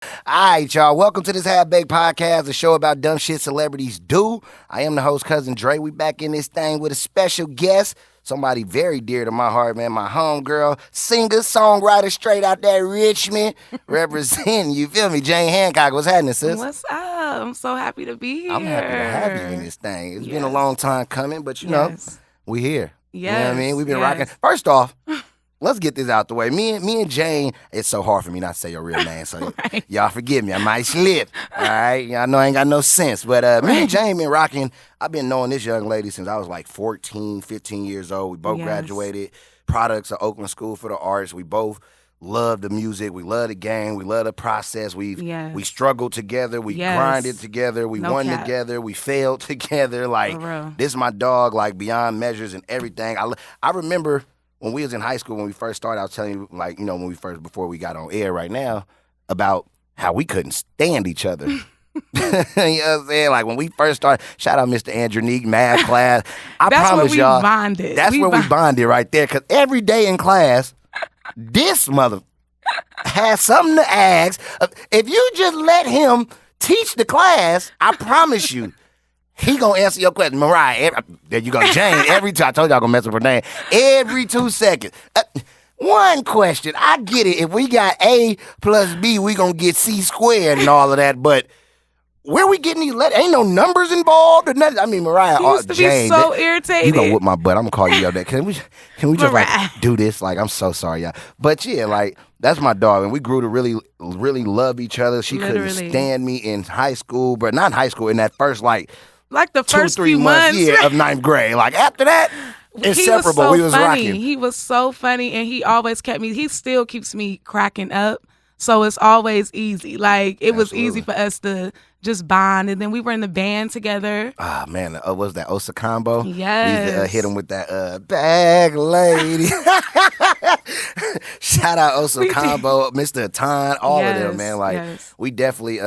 All right, y'all. Welcome to this Half Baked Podcast, a show about dumb shit celebrities do. I am the host, Cuzzin Dre. We back in this thing with a special guest, somebody very dear to my heart, man. My homegirl, singer, songwriter, straight out there, Richmond, representing. You feel me? Jane Handcock. What's happening, sis? What's up? I'm so happy to be here. I'm happy to have you in this thing. It's been a Yes. long time coming, but you know, we here. You know what I mean? We've been rocking. First off, let's get this out the way. Me and Jane, it's so hard for me not to say your real name, so Right. y'all forgive me. I might slip. All right? Y'all know I ain't got no sense. But me and Jane been rocking. I've been knowing this young lady since I was like 14, 15 years old. We both Yes. graduated products of Oakland School for the Arts. We both love the music. We love the game. We love the process. We struggled together. We grinded together. We won together. We failed together. Like, For real. this is my dog, like, beyond measures and everything. I remember when we was in high school, when we first started, I was telling you, like, you know, before we got on air right now, about how we couldn't stand each other. You know what I'm saying? Like, when we first started, shout out Mr. Andrew Neek, math class. I That's promise where we y'all, bonded. that's where we bonded right there. Because every day in class, this mother has something to ask. If you just let him teach the class, I promise you, he gonna answer your question. Mariah, there you go. Jane, every time. I told y'all gonna mess up her name. Every 2 seconds. One question. I get it. If we got A plus B, we gonna get C squared and all of that. But where we getting these letters? Ain't no numbers involved or nothing. I mean, Mariah, He used to Jane, be so irritated. you gonna whip my butt. I'm gonna call you up there. Can we just like Mariah. do this? Like, I'm so sorry, y'all. But yeah, like, that's my dog, and we grew to really, really love each other. She couldn't Literally. stand me in high school, but not in high school, in that first like the first 2-3 few months months. of ninth grade. Like, after that, inseparable. We was funny. rocking. He was so funny, and he always kept me. He still keeps me cracking up. So it's always easy. Like, it was easy for us to just bond. And then we were in the band together. Ah, man, what was that Osa combo? Yes. We used to hit him with that bag lady. Shout out Osa combo, Mr. Atan, all of them, man. Like, we definitely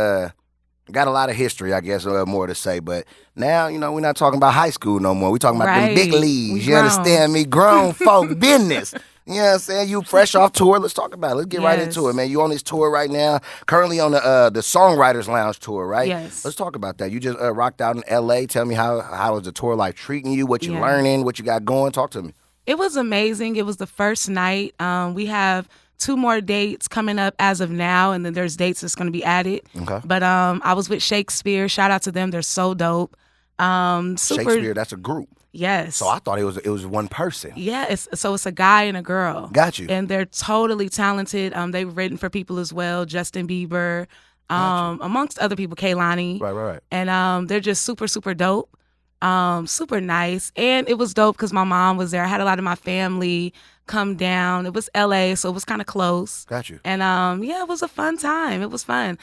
got a lot of history, I guess, more to say. But now, you know, we're not talking about high school no more. We're talking about them big leagues. You understand me? Grown folk business. You know what I'm saying? You fresh off tour. Let's talk about it. Let's get right into it, man. You on this tour right now, currently on the Songwriters Lounge tour, right? Yes. Let's talk about that. You just rocked out in L.A. Tell me how is the tour life treating you, what you learning, what you got going. Talk to me. It was amazing. It was the first night. We have 2 more dates coming up as of now, and then there's dates that's going to be added. Okay. But I was with Shakespeare. Shout out to them. They're so dope. Shakespeare, that's a group. Yes. So I thought it was one person. Yeah, it's a guy and a girl. Got you. And they're totally talented. They've written for people as well, Justin Bieber, amongst other people, Kehlani. Right. And they're just super, super dope, super nice. And it was dope because my mom was there. I had a lot of my family come down. It was LA, so it was kind of close. Got you. And yeah, it was a fun time. It was fun.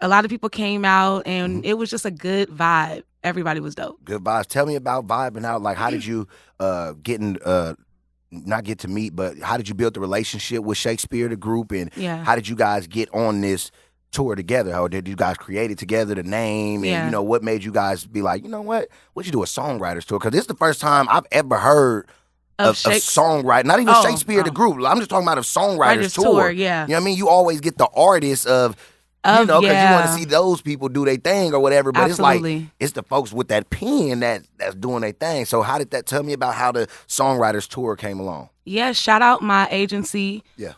A lot of people came out, and it was just a good vibe. Everybody was dope. Good vibes. Tell me about vibing out. Like, how did you not get to meet, but how did you build the relationship with Shakespeare, the group, and how did you guys get on this tour together? How did you guys create it together, the name, and you know, what made you guys be like, you know what you do a songwriters tour? Because this is the first time I've ever heard of songwriting, not even Shakespeare, the group. I'm just talking about a songwriters tour. Yeah. You know what I mean? You always get the artists of you know, because you want to see those people do their thing or whatever. But Absolutely. It's like, it's the folks with that pen that's doing their thing. So how did that, tell me about how the Songwriters Tour came along? Yeah, shout out my agency. Yeah.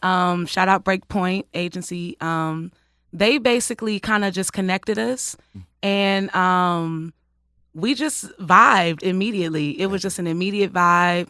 Shout out Breakpoint Agency. They basically kind of just connected us, and we just vibed immediately. It was just an immediate vibe.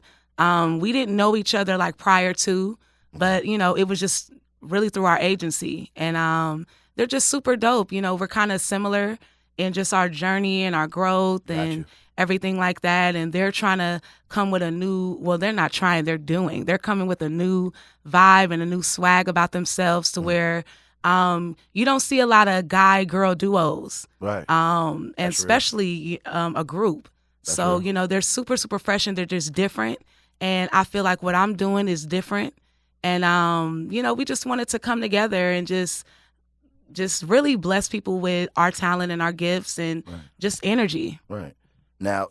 We didn't know each other like prior to, but you know, it was just really through our agency, and they're just super dope. You know, we're kind of similar in just our journey and our growth and everything like that. And they're trying to come with a new, well, they're not trying, they're doing. They're coming with a new vibe and a new swag about themselves to where you don't see a lot of guy-girl duos. Right. And especially a group. So, you know, they're super, super fresh and they're just different. And I feel like what I'm doing is different. And, you know, we just wanted to come together and just really bless people with our talent and our gifts and just energy. Right. Now,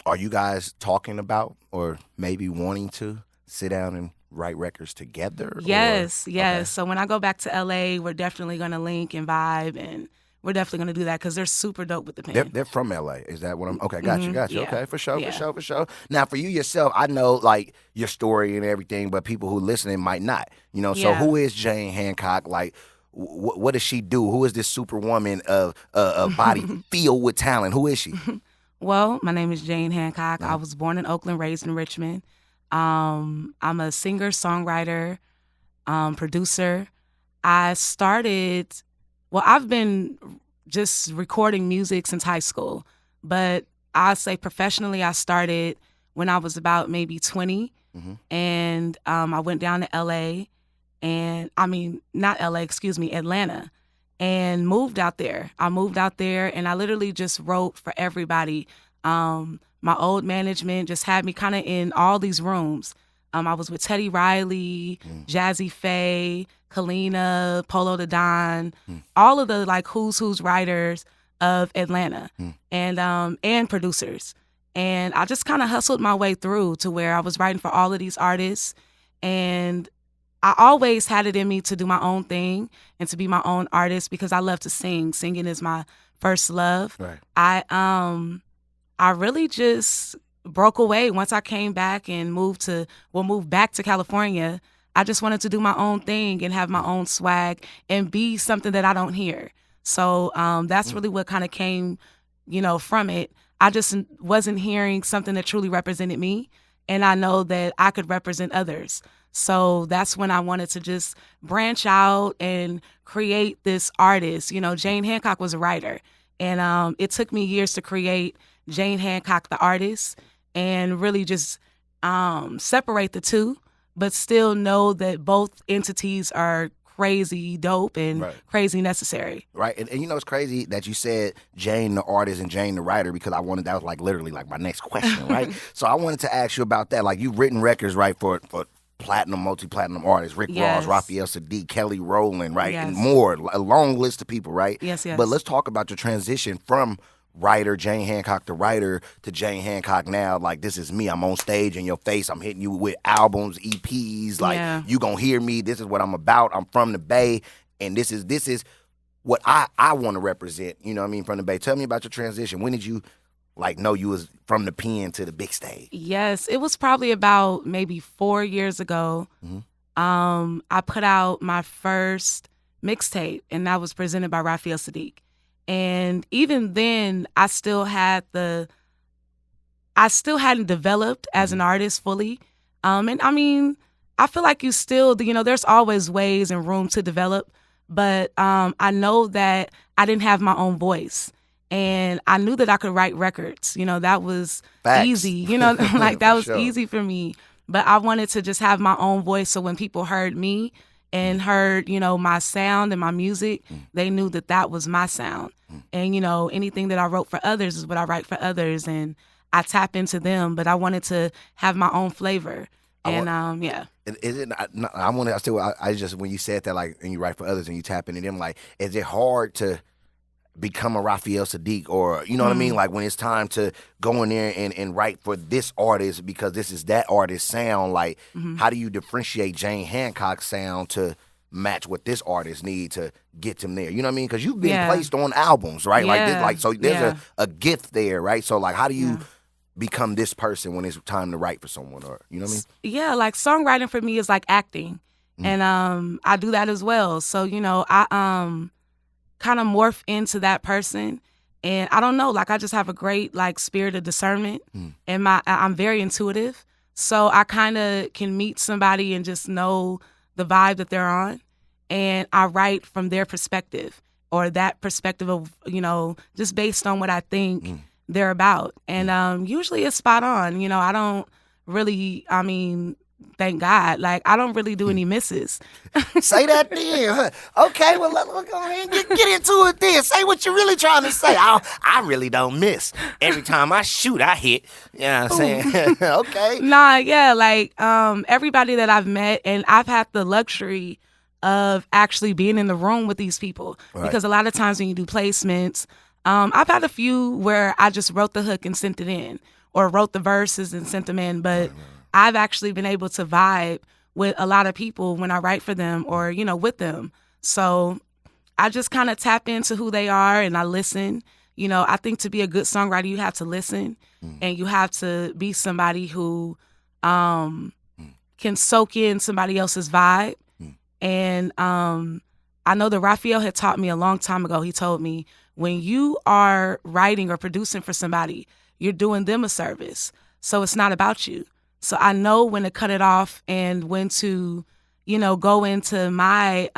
are you guys talking about or maybe wanting to sit down and write records together? Yes. Okay. So when I go back to LA, we're definitely going to link and vibe, and we're definitely going to do that because they're super dope with the pen. They're from LA. Is that what I'm? Okay, got you. Yeah. Okay, for sure. Yeah. Now, for you yourself, I know like your story and everything, but people who listening might not. So Yeah. who is Jane Handcock? Like, what does she do? Who is this superwoman of a body filled with talent? Who is she? Well, my name is Jane Handcock. I was born in Oakland, raised in Richmond. I'm a singer, songwriter, producer. I've been just recording music since high school, but I'll say professionally, I started when I was about maybe 20, and I went down to LA, and Atlanta, and moved out there. I moved out there, and I literally just wrote for everybody. My old management just had me kind of in all these rooms. I was with Teddy Riley, Jazzy Faye, Kalina, Polo the Don, all of the like who's writers of Atlanta, and producers. And I just kind of hustled my way through to where I was writing for all of these artists, and I always had it in me to do my own thing and to be my own artist because I love to sing. Singing is my first love. Right. I really just broke away once I came back and moved back to California. I just wanted to do my own thing and have my own swag and be something that I don't hear. So that's really what kind of came, from it. I just wasn't hearing something that truly represented me, and I know that I could represent others. So that's when I wanted to just branch out and create this artist. Jane Handcock was a writer, and it took me years to create Jane Handcock, the artist, and really just separate the two, but still know that both entities are crazy dope and crazy necessary. Right. And it's crazy that you said Jane the artist and Jane the writer, because that was like literally like my next question, right? So I wanted to ask you about that. Like, you've written records, right, for platinum, multi-platinum artists, Rick Ross, Raphael Sadiq, Kelly Rowland, right, and more, a long list of people, right? Yes. But let's talk about your transition from writer, Jane Handcock, the writer, to Jane Handcock now. Like, this is me. I'm on stage in your face. I'm hitting you with albums, EPs. Like, you gonna hear me. This is what I'm about. I'm from the Bay, and this is what I want to represent. You know what I mean, from the Bay. Tell me about your transition. When did you know you was from the pen to the big stage? Yes, it was probably about maybe 4 years ago. I put out my first mixtape, and that was presented by Raphael Sadiq. And even then, I still hadn't developed as an artist fully. And I mean, I feel like you still, there's always ways and room to develop. But I know that I didn't have my own voice. And I knew that I could write records. That was easy. Like that was easy for me. But I wanted to just have my own voice, so when people heard me and heard, my sound and my music, they knew that was my sound. And, anything that I wrote for others is what I write for others. And I tap into them, but I wanted to have my own flavor. And, yeah. Is it? I just, when you said that, like, and you write for others and you tap into them, like, is it hard to become a Raphael Sadiq, or what I mean, like when it's time to go in there and write for this artist because this is that artist's sound? Like, how do you differentiate Jane Handcock's sound to match what this artist need to get them there? You know what I mean? Because you've been placed on albums, right? So there's a gift there, right? So like, how do you become this person when it's time to write for someone, or you know what I mean? Yeah, like songwriting for me is like acting, and I do that as well. So I kind of morph into that person, and I don't know, like I just have a great like spirit of discernment, and I'm very intuitive, so I kind of can meet somebody and just know the vibe that they're on, and I write from their perspective, or that perspective of just based on what I think they're about, and usually it's spot on. I don't really, thank God, like I don't really do any misses. Say that then. Okay, well, let's go ahead and get into it then. Say what you're really trying to say. I really don't miss. Every time I shoot, I hit. You know what I'm saying? Okay. Nah, yeah, like everybody that I've met, and I've had the luxury of actually being in the room with these people. Right. Because a lot of times when you do placements, I've had a few where I just wrote the hook and sent it in, or wrote the verses and sent them in, but I've actually been able to vibe with a lot of people when I write for them or, with them. So I just kind of tap into who they are and I listen. I think to be a good songwriter, you have to listen and you have to be somebody who can soak in somebody else's vibe. And I know that Raphael had taught me a long time ago. He told me, when you are writing or producing for somebody, you're doing them a service. So it's not about you. So I know when to cut it off and when to, go into my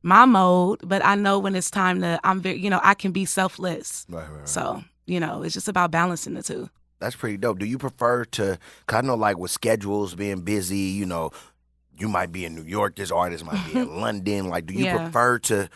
my mode, but I know when it's time to, I can be selfless. Right. So, it's just about balancing the two. That's pretty dope. Do you prefer to, cause I know like with schedules being busy, you might be in New York, this artist might be in London. Like, do you prefer to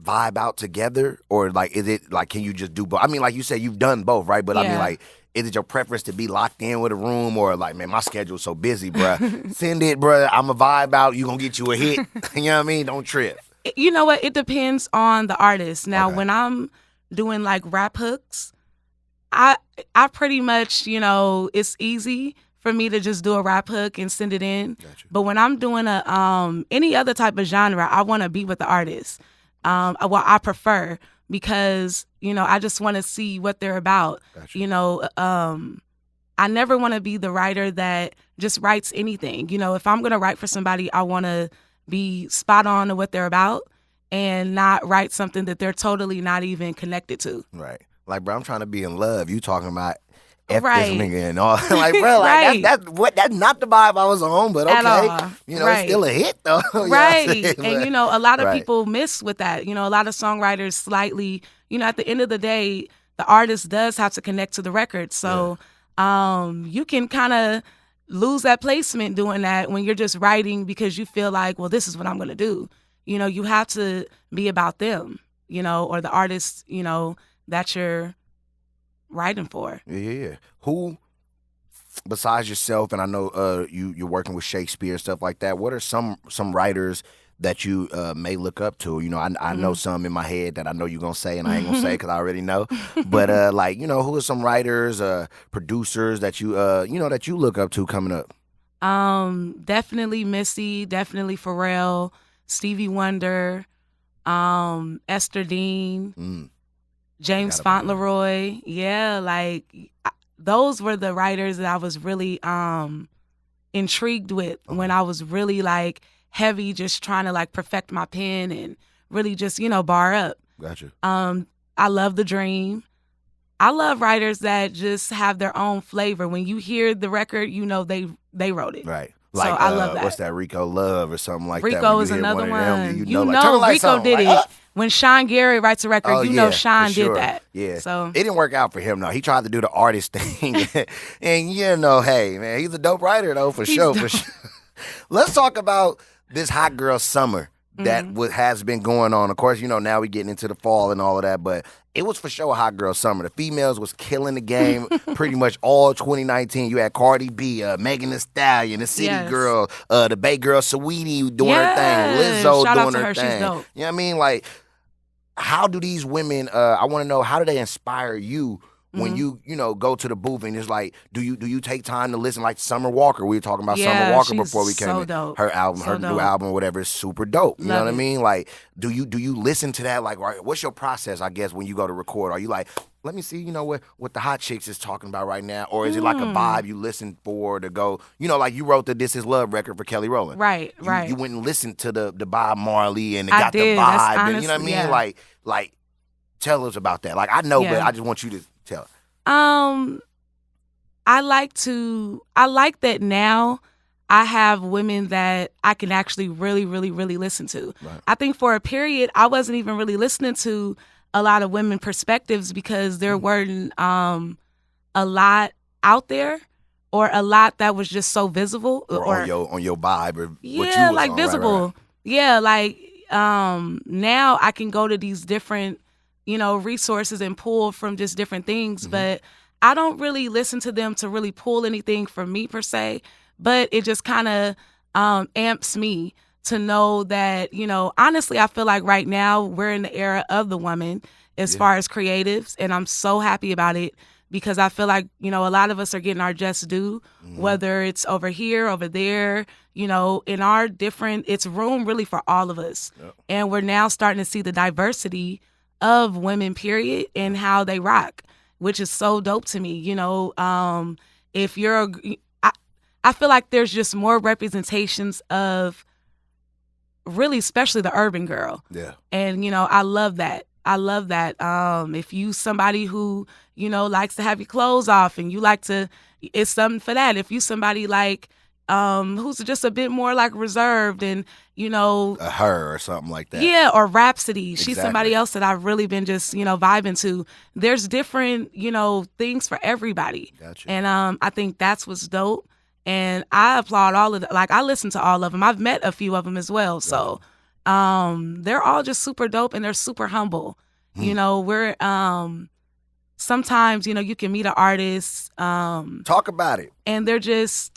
vibe out together, or like, is it like, can you just do both? I mean, like you said, you've done both, right? But I mean, like, is it your preference to be locked in with a room, or like, man, my schedule's so busy, bruh. Send it, bruh. I'm a vibe out. You gonna get you a hit. You know what I mean? Don't trip. You know what? It depends on the artist. Now, when I'm doing like rap hooks, I pretty much, it's easy for me to just do a rap hook and send it in. Gotcha. But when I'm doing any other type of genre, I want to be with the artist. I prefer, because, I just want to see what they're about. Gotcha. I never want to be the writer that just writes anything. If I'm going to write for somebody, I want to be spot on to what they're about and not write something that they're totally not even connected to. Right. Like, bro, I'm trying to be in love. You talking about F right. this nigga and all. Like, bro, like, that's not the vibe I was on, but okay. It's still a hit, though. Right. And, a lot of people miss with that. A lot of songwriters slightly, at the end of the day, the artist does have to connect to the record. So you can kind of lose that placement doing that when you're just writing because you feel like, well, this is what I'm going to do. You have to be about them, or the artist, that you're writing for. Yeah. Who, besides yourself, and I know you're working with Shakespeare and stuff like that, what are some writers that you may look up to? I know some in my head that I know you're going to say, and I ain't going to say because I already know. But, who are some writers, producers that you, that you look up to coming up? Definitely Missy, definitely Pharrell, Stevie Wonder, Esther Dean, James Fauntleroy. Yeah, those were the writers that I was really intrigued with when I was really heavy, just trying to perfect my pen and really just, bar up. Gotcha. I love The Dream. I love writers that just have their own flavor. When you hear the record, they wrote it. Right. So I love that. What's that, Rico Love or something like Rico that? Rico is another one. Rico did it. When Sean Gary writes a record, Sean did that. Yeah. So it didn't work out for him, though. He tried to do the artist thing. And, hey, man, he's a dope writer, though, for sure. Let's talk about this hot girl summer that has been going on. Of course, now we're getting into the fall and all of that, but it was for sure a hot girl summer. The females was killing the game pretty much all 2019. You had Cardi B, Megan Thee Stallion, the City Girl, the Bay Girl, Saweetie doing her thing, Lizzo Shout doing out to her thing. She's dope. You know what I mean? How do these women, I want to know, how do they inspire you when you go to the booth and it's do you take time to listen, like Summer Walker? We were talking about Summer Walker before we came in. Dope. Her album, so her dope. new album, whatever, is super dope. You know what I it. mean? Do you listen to that? What's your process, I guess, when you go to record? Are you let me see, what the hot chicks is talking about right now? Or is it like a vibe you listen for to go, you wrote the This Is Love record for Kelly Rowland. Right. You went and listened to the Bob Marley and it I got did. the vibe. That's And, you know what I mean? Yeah. Tell us about that. I know, but I just want you to tell. I like that now I have women that I can actually really, really, really listen to. Right. I think for a period, I wasn't even really listening to a lot of women perspectives because there weren't a lot out there or a lot that was just so visible. Or on your vibe or what you was on. Visible. Right. Yeah, now I can go to these different resources and pull from just different things, but I don't really listen to them to really pull anything from me per se, but it just kind of amps me to know that, honestly, I feel like right now we're in the era of the woman as far as creatives, and I'm so happy about it because I feel like, a lot of us are getting our just due, whether it's over here, over there, in our different, it's room really for all of us. Yep. And we're now starting to see the diversity of women, period, and how they rock, which is so dope to me. If you're, I feel like there's just more representations of really, especially the urban girl. Yeah. And, I love that. If you somebody who, likes to have your clothes off and you like to, it's something for that. If you somebody like, who's just a bit more like reserved and, a her or something like that. Yeah, or Rhapsody. She's Exactly. somebody else that I've really been just, vibing to. There's different, things for everybody. Gotcha. And I think that's what's dope. And I applaud all of them. Like, I listen to all of them. I've met a few of them as well. So they're all just super dope and they're super humble. We're sometimes, you can meet an artist. Talk about it. And they're just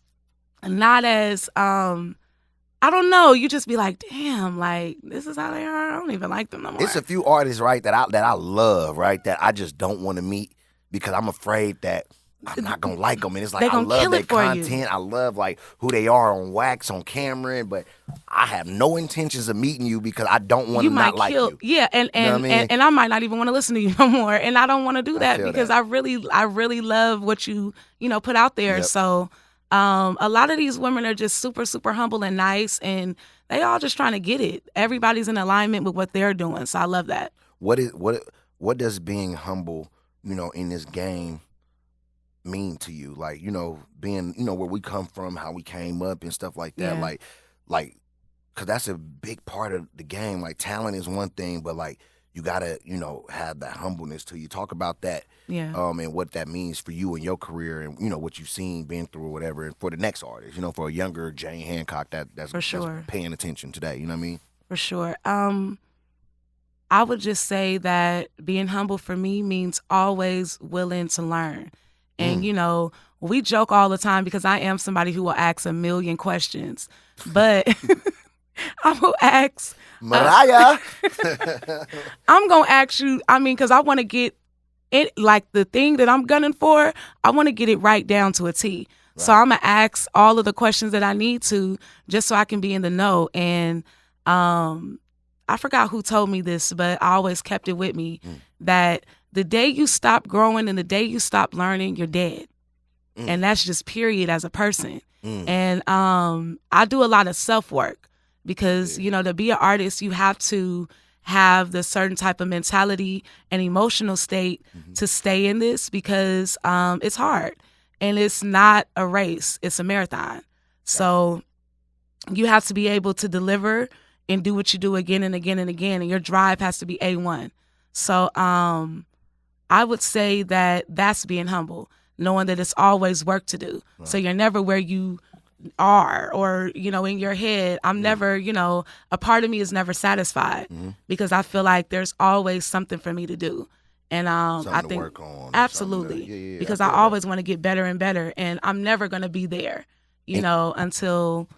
not as, I don't know. You just be like, damn, like, this is how they are. I don't even like them no more. It's a few artists, right, that I love, right, that I just don't want to meet because I'm afraid that I'm not going to like them. And it's like, I love their content. I love, like, who they are on wax, on camera. But I have no intentions of meeting you because I don't want to not like you. Yeah, and I might not even want to listen to you no more. And I don't want to do that because that. I really love what you put out there. Yep. So a lot of these women are just super, super humble and nice. And they all just trying to get it. Everybody's in alignment with what they're doing. So I love that. What does being humble, in this game mean to you? Like, being, where we come from, how we came up and stuff like that. Yeah. Like, cause that's a big part of the game. Like, talent is one thing, but like, you gotta, have that humbleness to you. Talk about that. Yeah. And what that means for you and your career and, what you've seen, been through or whatever. And for the next artist, for a younger Jane Handcock that's for sure that's paying attention today. You know what I mean? For sure. I would just say that being humble for me means always willing to learn. And, we joke all the time because I am somebody who will ask a million questions. But I will ask... Mariah! I'm going to ask you, because I want to get it, like the thing that I'm gunning for, I want to get it right down to a T. Right. So I'm going to ask all of the questions that I need to just so I can be in the know. And I forgot who told me this, but I always kept it with me that the day you stop growing and the day you stop learning, you're dead. And that's just period as a person. And I do a lot of self-work because, to be an artist, you have to have the certain type of mentality and emotional state to stay in this because it's hard. And it's not a race. It's a marathon. So you have to be able to deliver and do what you do again and again and again. And your drive has to be A1. So I would say that that's being humble, knowing that it's always work to do. Right. So you're never where you are or, in your head. I'm never, a part of me is never satisfied because I feel like there's always something for me to do. And I think to work on absolutely because I always want to get better and better. And I'm never going to be there, until,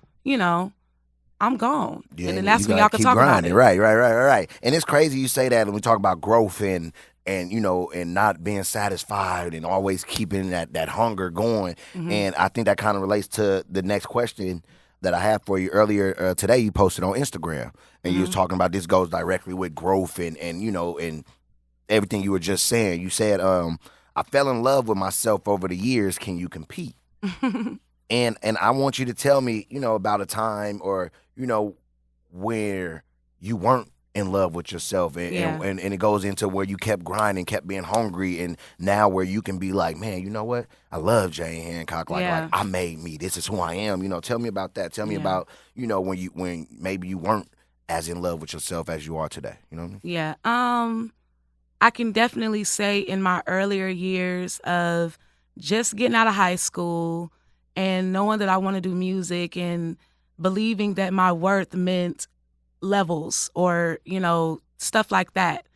I'm gone. Yeah, and then that's when y'all can talk grinding. about it. Right. And it's crazy you say that when we talk about growth and not being satisfied and always keeping that hunger going. And I think that kind of relates to the next question that I have for you. Earlier today, you posted on Instagram and you was talking about this goes directly with growth and everything you were just saying. You said, I fell in love with myself over the years. Can you compete? And I want you to tell me, about a time or, where you weren't in love with yourself and it goes into where you kept grinding, kept being hungry, and now where you can be like, man, you know what? I love Jane Handcock. Like I made me. This is who I am. Tell me about that. Tell me about, when maybe you weren't as in love with yourself as you are today. You know what I mean? Yeah. I can definitely say in my earlier years of just getting out of high school and knowing that I want to do music and believing that my worth meant levels or, stuff like that.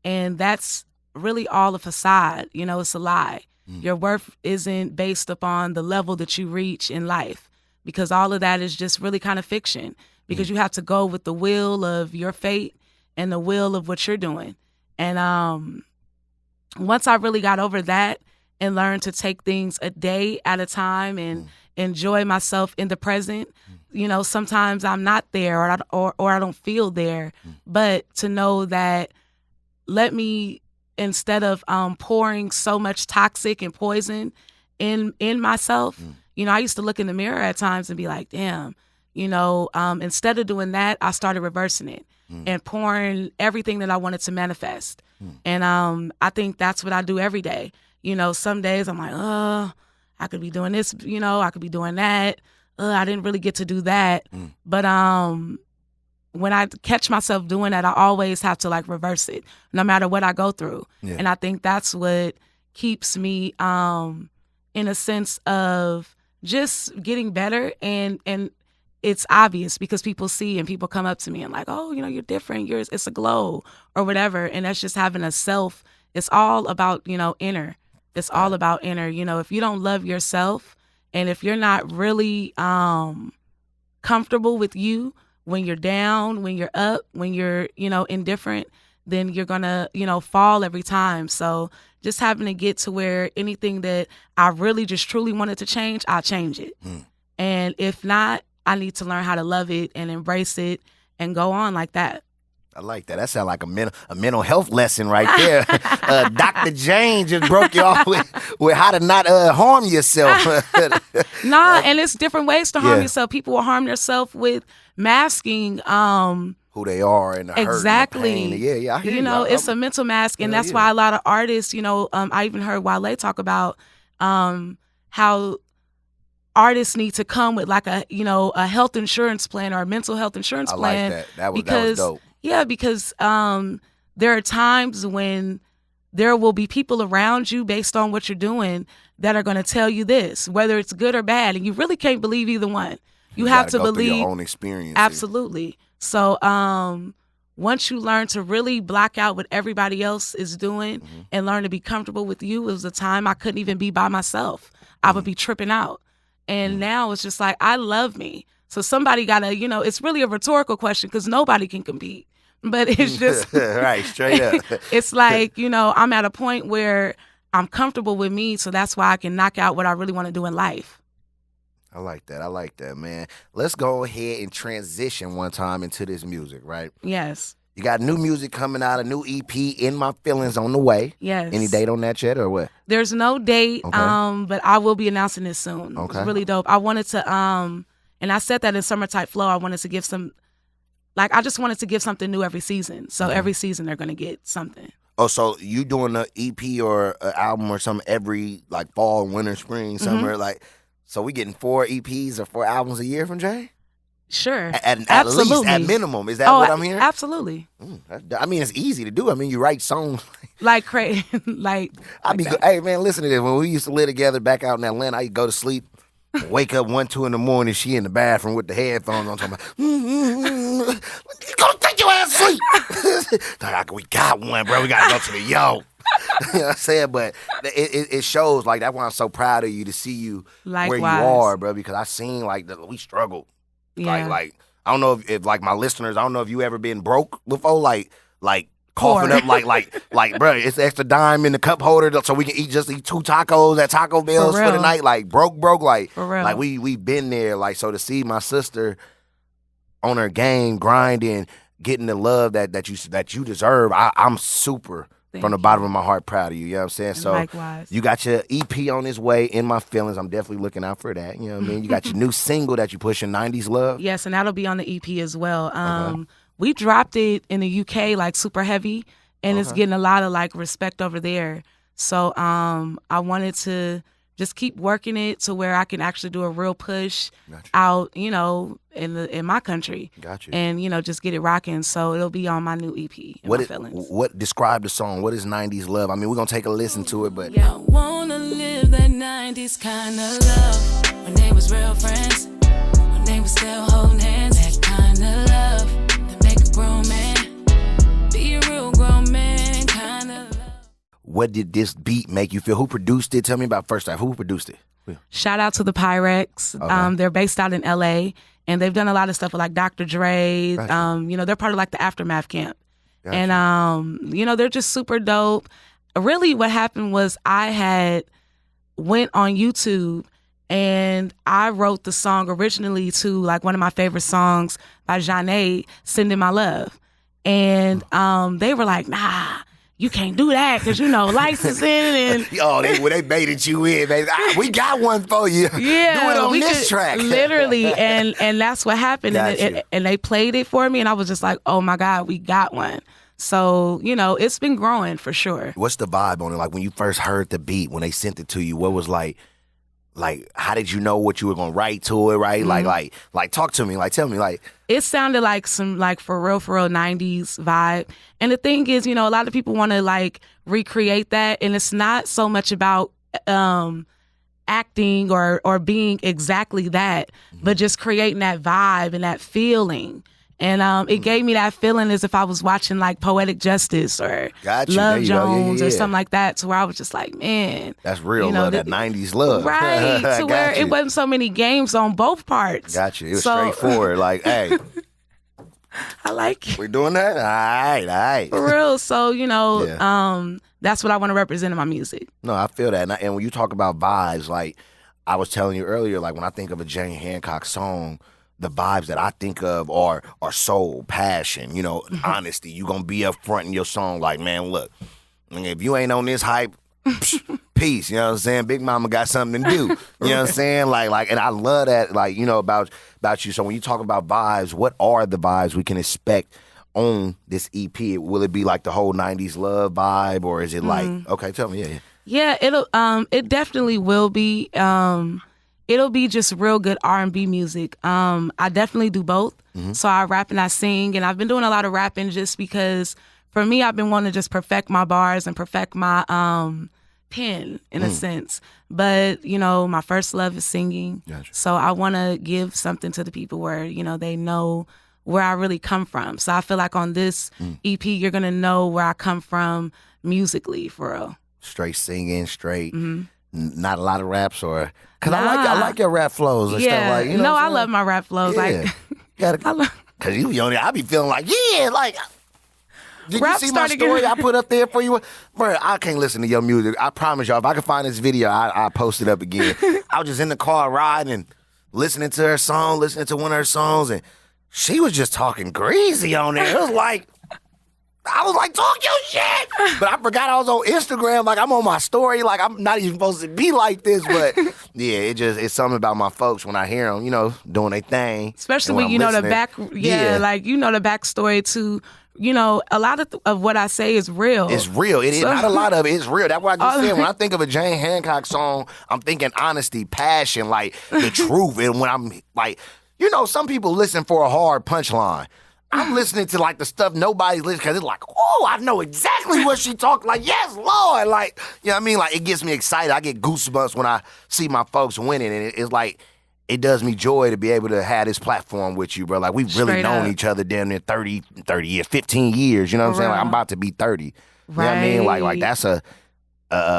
And that's really all a facade. It's a lie. Your worth isn't based upon the level that you reach in life because all of that is just really kind of fiction because you have to go with the will of your fate and the will of what you're doing. And once I really got over that and learn to take things a day at a time and enjoy myself in the present. You know, sometimes I'm not there or I don't feel there, but to know that let me, instead of pouring so much toxic and poison in myself, you know, I used to look in the mirror at times and be like, damn, you know, instead of doing that, I started reversing it and pouring everything that I wanted to manifest. And I think that's what I do every day. You know, some days I'm like, I could be doing this, you know, I could be doing that. I didn't really get to do that. But when I catch myself doing that, I always have to like reverse it, no matter what I go through. Yeah. And I think that's what keeps me in a sense of just getting better. And it's obvious because people see and people come up to me and like, oh, you know, you're different. It's a glow or whatever. And that's just having a self. It's all about, you know, inner. It's all about inner. You know, if you don't love yourself and if you're not really comfortable with you when you're down, when you're up, when you're, you know, indifferent, then you're going to, you know, fall every time. So just having to get to where anything that I really just truly wanted to change, I'll change it. And if not, I need to learn how to love it and embrace it and go on like that. I like that. That sounds like a mental health lesson right there. Dr. Jane just broke you off with how to not harm yourself. Nah, and it's different ways to harm yourself. People will harm themselves with masking who they are and the exactly. hurt and the pain. Yeah, I hear you. You know, it's a mental mask, and that's why a lot of artists, you know, I even heard Wale talk about how artists need to come with like a, you know, a health insurance plan or a mental health insurance plan. I like that. That was dope. Yeah, because there are times when there will be people around you based on what you're doing that are going to tell you this, whether it's good or bad, and you really can't believe either one. You have to believe your own experience. Absolutely. So once you learn to really block out what everybody else is doing and learn to be comfortable with you, it was a time I couldn't even be by myself. I would be tripping out. And now it's just like, I love me. So somebody got to, you know, it's really a rhetorical question because nobody can compete. But it's just right, straight up. It's like, you know, I'm at a point where I'm comfortable with me, so that's why I can knock out what I really want to do in life. I like that, man. Let's go ahead and transition one time into this music, right? Yes. You got new music coming out, a new EP, In My Feelings, on the way. Yes. Any date on that yet or what? There's no date, but I will be announcing this soon. Okay. It's really dope. I wanted to, and I said that in Summer Type Flow, I wanted to give some, like, I just wanted to give something new every season. So every season they're going to get something. Oh, so you doing an EP or an album or something every, like, fall, winter, spring, summer, like, so we getting 4 EPs or 4 albums a year from Jay? Sure. At least, at minimum. Is that what I'm hearing? Absolutely. I mean, it's easy to do. I mean, you write songs. Like crazy. Hey, man, listen to this. When we used to live together back out in Atlanta, I used to go to sleep, wake up 1, 2 in the morning, she in the bathroom with the headphones on, talking about, go take your ass to sleep. Like, we got one, bro. We got to go to the yo. You know what I'm saying? But it shows, like, that's why I'm so proud of you to see you where you are, bro, because I seen, like, we struggled. Yeah. Like I don't know if like my listeners, I don't know if you ever been broke before, like coughing up, like, bro, it's extra dime in the cup holder so we can eat 2 tacos at Taco Bell's for the night, like broke, like we been there, like, so to see my sister on her game, grinding, getting the love that you deserve, I'm super. From the bottom of my heart, proud of you. You know what I'm saying? So likewise. You got your EP on its way, In My Feelings. I'm definitely looking out for that. You know what I mean? You got your new single that you pushing, 90s Love. Yes, and that'll be on the EP as well. We dropped it in the UK like super heavy, and it's getting a lot of like respect over there. So I wanted to just keep working it to where I can actually do a real push out, you know, in my country. Gotcha. And, you know, just get it rocking. So it'll be on my new EP, In My Feelings. What describe the song? What is 90s Love? I mean, we're going to take a listen to it, but. I want to live that 90s kind of love. When they was real friends. When they was still holding hands. That kind of love. To make a grown man. Be a real grown man kind of love. What did this beat make you feel? Who produced it? Tell me about first time. Who produced it? Shout out to the Pyrex. Okay. They're based out in LA, and they've done a lot of stuff with like Dr. Dre. Gotcha. You know, they're part of like the Aftermath camp. Gotcha. And, you know, they're just super dope. Really what happened was I had went on YouTube and I wrote the song originally to like one of my favorite songs by Janae, Sending My Love. And they were like, nah, you can't do that because, licensing and... they baited you in, baby. We got one for you. Yeah. Do it on this track. Literally. And that's what happened. And they played it for me and I was just like, oh my God, we got one. So, it's been growing for sure. What's the vibe on it? Like when you first heard the beat, when they sent it to you, what was like, how did you know what you were gonna write to it, right? Mm-hmm. Like talk to me, tell me, It sounded like some for real 90s vibe. And the thing is, a lot of people want to recreate that, and it's not so much about acting or being exactly that, but just creating that vibe and that feeling. And it gave me that feeling as if I was watching Poetic Justice or Love Jones or something like that, to where I was just like, man. That's real love, that 90s love. Right, to where it wasn't so many games on both parts. Got you. It was straightforward, hey. I like it. We're doing that? All right. For real. So, that's what I want to represent in my music. No, I feel that. And when you talk about vibes, I was telling you earlier, when I think of a Jane Handcock song, the vibes that I think of are soul, passion, honesty. You gonna be up front in your song man, look, if you ain't on this hype, peace, you know what I'm saying? Big Mama got something to do, you know what I'm saying? And I love that, about you. So when you talk about vibes, what are the vibes we can expect on this EP? Will it be the whole 90s love vibe, or is it okay, tell me, Yeah, it definitely will be. It'll be just real good R&B music. I definitely do both. Mm-hmm. So I rap and I sing, and I've been doing a lot of rapping just because for me, I've been wanting to just perfect my bars and perfect my pen in a sense. But, my first love is singing. Gotcha. So I want to give something to the people where, they know where I really come from. So I feel like on this EP, you're going to know where I come from musically, for real. Straight singing, straight. Mm-hmm. Not a lot of raps, or because I like your rap flows and stuff I love my rap flows. Because you I be feeling did you see my story I put up there for you? Bro, I can't listen to your music. I promise y'all, if I can find this video, I'll post it up again. I was just in the car riding and listening to her song, listening to one of her songs, and she was just talking greasy on there. It was I was talk your shit. But I forgot I was on Instagram. I'm on my story. I'm not even supposed to be like this. But yeah, it's something about my folks when I hear them, doing their thing. Especially when the back, the backstory to, a lot of what I say is real. It's real. It is not a lot of it. It's real. That's what I just said. When I think of a Jane Handcock song, I'm thinking honesty, passion, the truth. And when I'm some people listen for a hard punchline. I'm listening to the stuff nobody's listening because it's oh, I know exactly what she talked yes, Lord. You know what I mean? It gets me excited. I get goosebumps when I see my folks winning. And it's it does me joy to be able to have this platform with you, bro. We've really known each other damn near 30 years, 15 years. You know what I'm saying? I'm about to be 30. Right. You know what I mean? That's a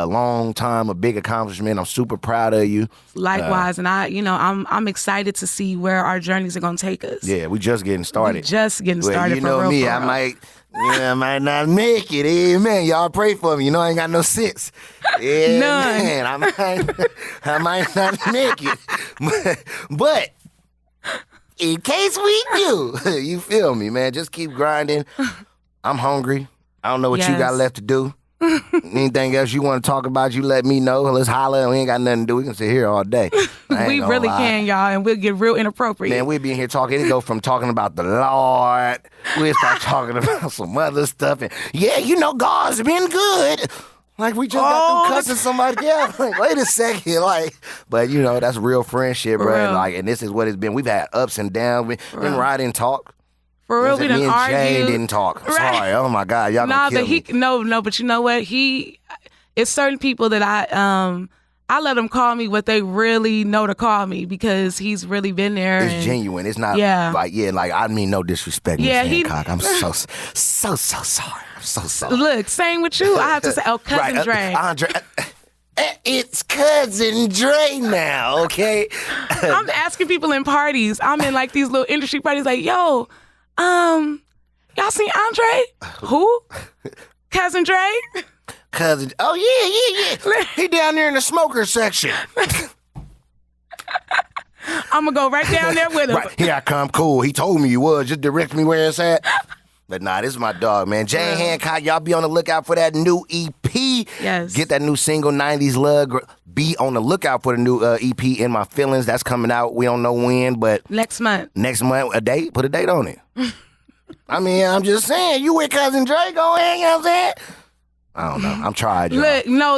long time, a big accomplishment. I'm super proud of you. Likewise, and I'm excited to see where our journeys are gonna take us. Yeah, we just getting started. Started. You know me, I might not make it. Amen. Y'all pray for me. I ain't got no sense. Yeah, none. Man, I might not make it. But in case we do, you feel me, man? Just keep grinding. I'm hungry. I don't know what you got left to do. Anything else you want to talk about, you let me know. Let's holler. We ain't got nothing to do. We can sit here all day. We really can, y'all, and we'll get real inappropriate. Man, we'll be in here talking. It'll go from talking about the Lord. We'll start talking about some other stuff. And God's been good. We just got through cussing somebody else. Wait a second. But that's real friendship, bro. And this is what it's been. We've had ups and downs. We've been riding talk. For real, we done argued. Me and Jane didn't talk. I'm sorry. Oh my God, y'all gonna kill me. But you know what? It's certain people that I let him call me what they really know to call me because he's really been there. It's genuine. It's not I mean no disrespect, Miss Handcock. I'm so sorry. I'm so sorry. Look, same with you. I have to say, Cuzzin Dre. Andre. It's Cuzzin Dre now, okay? I'm asking people in parties. I'm in these little industry parties yo, y'all seen Andre? Who? Cuzzin Dre? Cousin. Oh, yeah. He down there in the smoker section. I'm going to go right down there with him. Right. Here I come. Cool. He told me he was. Just direct me where it's at. But nah, this is my dog, man. Jay Handcock, y'all be on the lookout for that new EP. Yes. Get that new single, 90s Love. Be on the lookout for the new EP, In My Feelings. That's coming out. We don't know when, but... Next month. Next month, a date? Put a date on it. I mean, I'm just saying, you with Cuzzin Dre, go ahead, you know what I'm saying? I don't know. I'm trying, y'all.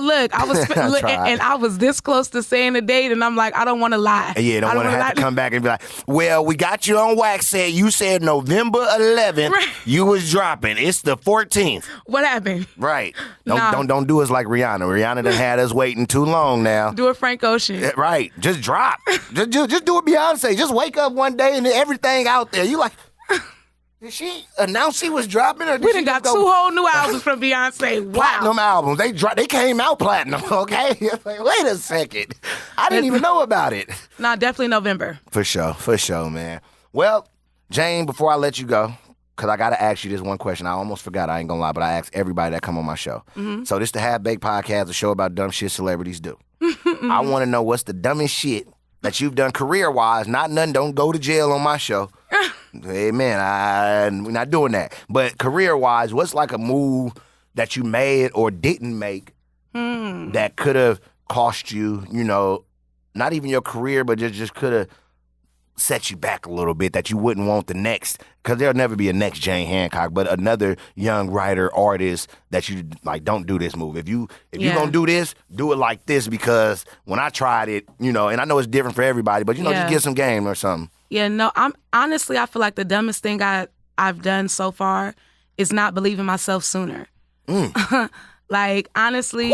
Look, I was and I was this close to saying the date, and I'm like, I don't want to lie. Yeah, don't want to have to come back and be like, well, we got you on wax set. You said November 11th you was dropping. It's the 14th. What happened? Right. Don't do us like Rihanna. Rihanna done had us waiting too long now. Do it Frank Ocean. Right. Just drop. just do it Beyonce. Just wake up one day and everything out there. You like... Did she announce she was dropping? Or did we done got 2 whole new albums from Beyonce. Wow. Platinum albums. They came out platinum, okay? Like, wait a second. I didn't even know about it. Nah, definitely November. For sure, man. Well, Jane, before I let you go, because I got to ask you this one question. I almost forgot, I ain't going to lie, but I ask everybody that come on my show. Mm-hmm. So this the Half Baked Podcast, a show about dumb shit celebrities do. I want to know what's the dumbest shit that you've done career-wise. Not nothing, don't go to jail on my show. Hey, man, we're not doing that. But career-wise, what's like a move that you made or didn't make that could have cost you, not even your career, but just could have set you back a little bit that you wouldn't want the next? Because there'll never be a next Jane Handcock, but another young writer, artist that you, like, don't do this move. If you're going to do this, do it like this, because when I tried it, and I know it's different for everybody, but, just get some game or something. Yeah, no, I feel like the dumbest thing I've done so far is not believing myself sooner. Like, honestly,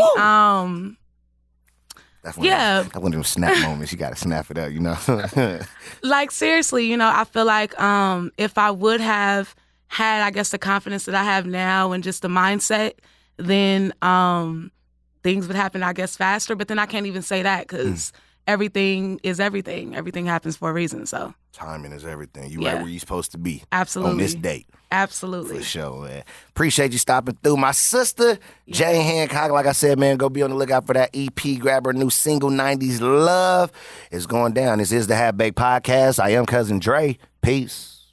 that's one of them snap moments. You got to snap it up, Like, seriously, I feel like if I would have had, I guess, the confidence that I have now and just the mindset, then things would happen, I guess, faster. But then I can't even say that because everything is everything. Everything happens for a reason, so. Timing is everything. You right where you're supposed to be. Absolutely. On this date. Absolutely. For sure, man. Appreciate you stopping through. My sister, Jane Handcock, like I said, man, go be on the lookout for that EP. Grab her new single, 90s Love. It's going down. This is the Half Baked Podcast. I am Cuzzin Dre. Peace.